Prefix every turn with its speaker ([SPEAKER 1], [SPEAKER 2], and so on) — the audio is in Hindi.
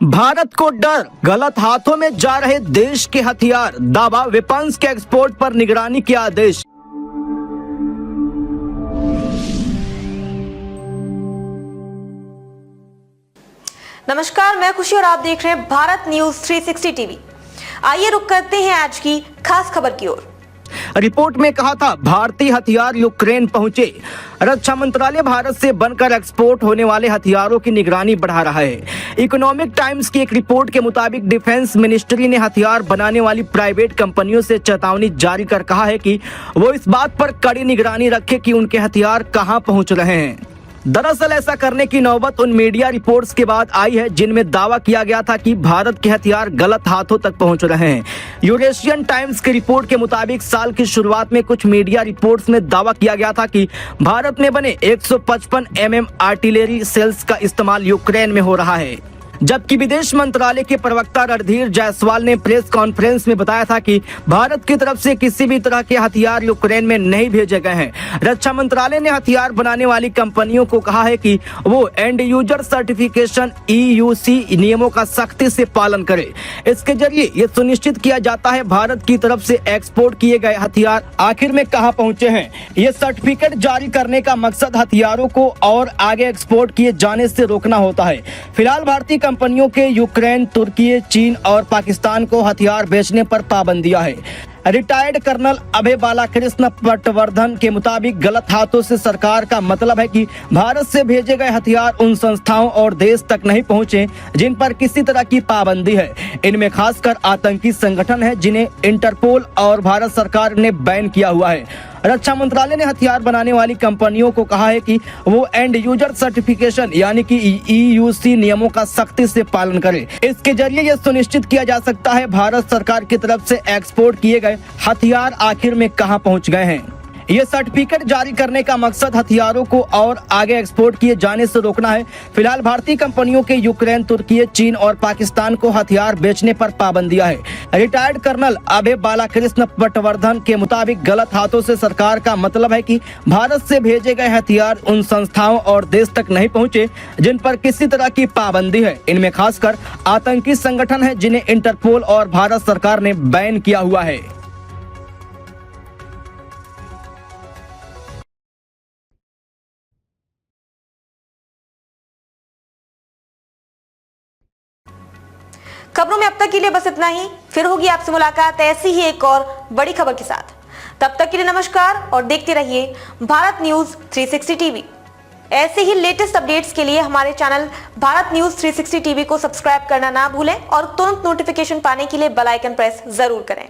[SPEAKER 1] भारत को डर, गलत हाथों में जा रहे देश के हथियार, दावा वेपन्स के एक्सपोर्ट पर निगरानी के आदेश।
[SPEAKER 2] नमस्कार, मैं खुशी और आप देख रहे हैं भारत न्यूज 360 टीवी। आइए रुक करते हैं आज की खास खबर की ओर।
[SPEAKER 1] रिपोर्ट में कहा था भारतीय हथियार यूक्रेन पहुंचे। रक्षा मंत्रालय भारत से बनकर एक्सपोर्ट होने वाले हथियारों की निगरानी बढ़ा रहा है। इकोनॉमिक टाइम्स की एक रिपोर्ट के मुताबिक डिफेंस मिनिस्ट्री ने हथियार बनाने वाली प्राइवेट कंपनियों से चेतावनी जारी कर कहा है कि वो इस बात पर कड़ी निगरानी रखे कि उनके हथियार कहां पहुंच रहे हैं। दरअसल ऐसा करने की नौबत उन मीडिया रिपोर्ट्स के बाद आई है जिनमें दावा किया गया था कि भारत के हथियार गलत हाथों तक पहुंच रहे हैं। यूरेशियन टाइम्स की रिपोर्ट के मुताबिक साल की शुरुआत में कुछ मीडिया रिपोर्ट्स में दावा किया गया था कि भारत में बने 155 mm आर्टिलरी सेल्स का इस्तेमाल यूक्रेन में हो रहा है, जबकि विदेश मंत्रालय के प्रवक्ता रणधीर जायसवाल ने प्रेस कॉन्फ्रेंस में बताया था कि भारत की तरफ से किसी भी तरह के हथियार यूक्रेन में नहीं भेजे गए हैं। रक्षा मंत्रालय ने हथियार बनाने वाली कंपनियों को कहा है कि वो एंड यूजर सर्टिफिकेशन EUC नियमों का सख्ती से पालन करे। इसके जरिए ये सुनिश्चित किया जाता है भारत की तरफ से एक्सपोर्ट किए गए हथियार आखिर में कहाँ पहुँचे हैं। ये सर्टिफिकेट जारी करने का मकसद हथियारों को और आगे एक्सपोर्ट किए जाने से रोकना होता है। फिलहाल भारतीय कंपनियों के यूक्रेन, तुर्की, चीन और पाकिस्तान को हथियार बेचने पर पाबंदियां है। रिटायर्ड कर्नल अभय बालाकृष्ण पटवर्धन के मुताबिक गलत हाथों से सरकार का मतलब है कि भारत से भेजे गए हथियार उन संस्थाओं और देश तक नहीं पहुंचे जिन पर किसी तरह की पाबंदी है। इनमें खासकर आतंकी संगठन है जिन्हें इंटरपोल और भारत सरकार ने बैन किया हुआ है। रक्षा मंत्रालय ने हथियार बनाने वाली कंपनियों को कहा है कि वो एंड यूजर सर्टिफिकेशन यानी कि EUC नियमों का सख्ती से पालन करें। इसके जरिए यह सुनिश्चित किया जा सकता है भारत सरकार की तरफ से एक्सपोर्ट किए गए हथियार आखिर में कहां पहुंच गए हैं। ये सर्टिफिकेट जारी करने का मकसद हथियारों को और आगे एक्सपोर्ट किए जाने से रोकना है। फिलहाल भारतीय कंपनियों के यूक्रेन, तुर्की, चीन और पाकिस्तान को हथियार बेचने पर पाबंदियां है। रिटायर्ड कर्नल अभय बालाकृष्ण पटवर्धन के मुताबिक गलत हाथों से सरकार का मतलब है कि भारत से भेजे गए हथियार उन संस्थाओं और देश तक नहीं पहुंचे जिन पर किसी तरह की पाबंदी है। इनमें खासकर आतंकी संगठन है जिन्हें इंटरपोल और भारत सरकार ने बैन किया हुआ है।
[SPEAKER 2] खबरों में अब तक के लिए बस इतना ही। फिर होगी आपसे मुलाकात ऐसी ही एक और बड़ी खबर के साथ। तब तक के लिए नमस्कार और देखते रहिए भारत न्यूज 360 टीवी। ऐसे ही लेटेस्ट अपडेट्स के लिए हमारे चैनल भारत न्यूज 360 टीवी को सब्सक्राइब करना ना भूलें और तुरंत नोटिफिकेशन पाने के लिए बेल आइकन प्रेस जरूर करें।